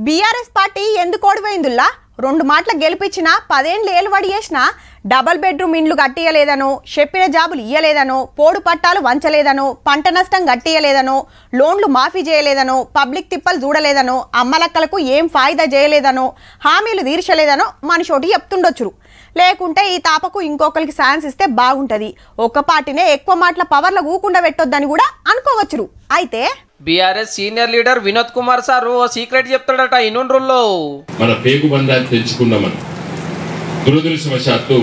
BRS party ఎందుకు ఓడిపోయిందిలా? 2 మాటల గెలిపించిన 10 ఏళ్ళు ఏలువడి చేసిన డబుల్ బెడ్రూమ్ ఇండ్లు కట్టియలేదనో, చెప్పిన జాబులు ఇయ్యలేదనో, పోడు పట్టాలు వంచలేదనో, పంట నష్టం కట్టియలేదనో, లోన్లు మాఫీ చేయలేదనో, పబ్లిక్ తిప్పలు చూడలేదనో, అమ్మలక్కలకు ఏం ఫాయిదా చేయలేదనో, హామీలు తీర్చలేదనో మనిషోటి చెప్తుండొచ్చు. లేకుంటే ఈ తాపకు ఇంకొకరికి ఛాన్స్ ఇస్తే బాగుంటది. ఒక్క పార్టీనే ఎక్కువ మాటల పవర్ల ఊకుండా పెట్టొద్దని కూడా అనుకోవచ్చు. అయితే BRS senior leader Vinod Kumar sir ఓ సీక్రెట్ చెప్తాడట. ఇన్నుండ్రుల్లో మన పేగు బంధాన్ని తెచ్చుకున్నామని దురదృష్టవశాత్తు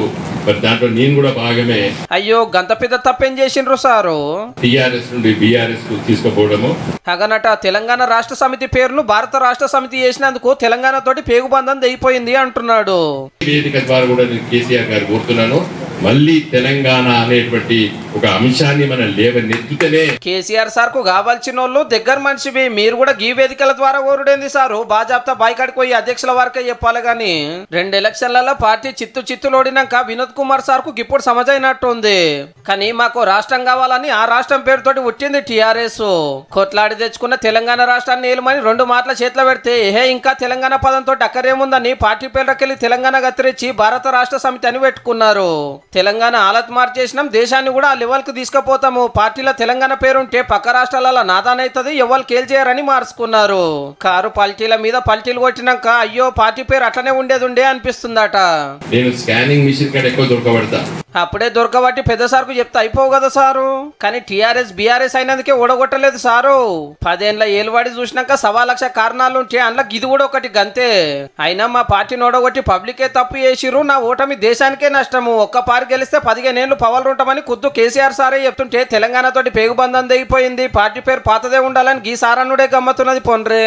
మరి దాంట్లో నేను కూడా భాగమే. అయ్యో గంత పెద్ద తప్పేం చేసిండ్రు సారు? టీఆర్ఎస్ నుండి బీఆర్ఎస్ కు తీసుకుపోవడము. అగనట తెలంగాణ రాష్ట్ర సమితి పేరును భారత రాష్ట్ర సమితి చేసినందుకు తెలంగాణ తోటి పేగు బంధం తెగిపోయింది అంటున్నాడు. వేదిక ద్వారా కూడా నేను కేసీఆర్ గారు కోరుతున్నాను, మళ్ళీ తెలంగాణ అనేటువంటి ఒక అంశాన్ని మనం లేవనెత్తుతేనే. కేసీఆర్ సార్ కు కావాల్సిన వాళ్ళు దగ్గర మనిషివి, మీరు కూడా గీ వేదికల ద్వారా ఓరుడేంది సారు? బాజాప్తా బాయ్కాడికి పోయి అధ్యక్షుల వారికే చెప్పాలి గాని 2 ఎలక్షన్లలో పార్టీ చిత్తులు ఓడినాక వినోద్ కుమార్ సార్ కు ఇప్పుడు సమజైనట్టుంది. కానీ మాకు రాష్ట్రం కావాలని ఆ రాష్ట్రం పేరుతోటి వచ్చింది టీఆర్ఎస్. కొట్లాడి తెచ్చుకున్న తెలంగాణ రాష్ట్రాన్ని ఏలుమని 2 మాటల చేతిలో పెడితే ఇంకా తెలంగాణ పదంతో అక్కరేముందని పార్టీ పేర్లకెళ్ళి తెలంగాణ గత్తిరించి భారత రాష్ట్ర సమితి అని పెట్టుకున్నారు. తెలంగాణ ఆలత్ మార్చేసినాం, దేశాన్ని కూడా ఆ లెవెల్ కు తీసుకుపోతాము. పార్టీలో తెలంగాణ పేరుంటే పక్క రాష్ట్రాల నాదానైతుంది, ఎవరు కేల్చేయరని మార్చుకున్నారు. కారు పల్టీల మీద పల్టీలు కొట్టినాక అయ్యో పార్టీ పేరు అట్లనే ఉండేది అనిపిస్తుందట. నేను స్కానింగ్ మిషన్ కంటే ఎక్కువ దొరకబడతా. అప్పుడే దొరకబట్టి పెద్ద సార్కు చెప్తే అయిపోవు కదా సారు. కానీ టీఆర్ఎస్ బీఆర్ఎస్ అయినందుకే ఓడగొట్టలేదు సారు. 10 ఏళ్ళ ఏలువాడి చూసినాక 1.25 లక్ష కారణాలు ఉంటే అందులో ఇది కూడా ఒకటి గంతే. అయినా మా పార్టీని ఓడగొట్టి పబ్లికే తప్పు చేసిరు, నా ఓటమి దేశానికే నష్టము. ఒక్క పార్టీ గెలిస్తే 15 ఏళ్ళు పవర్లు ఉంటామని ఖుద్దు కేసీఆర్ సారే చెప్తుంటే తెలంగాణ తోటి పేగుబంధం తెగిపోయింది, పార్టీ పేరు పాతదే ఉండాలని గీ సారన్నుడే గమ్మతున్నది పొండ్రే.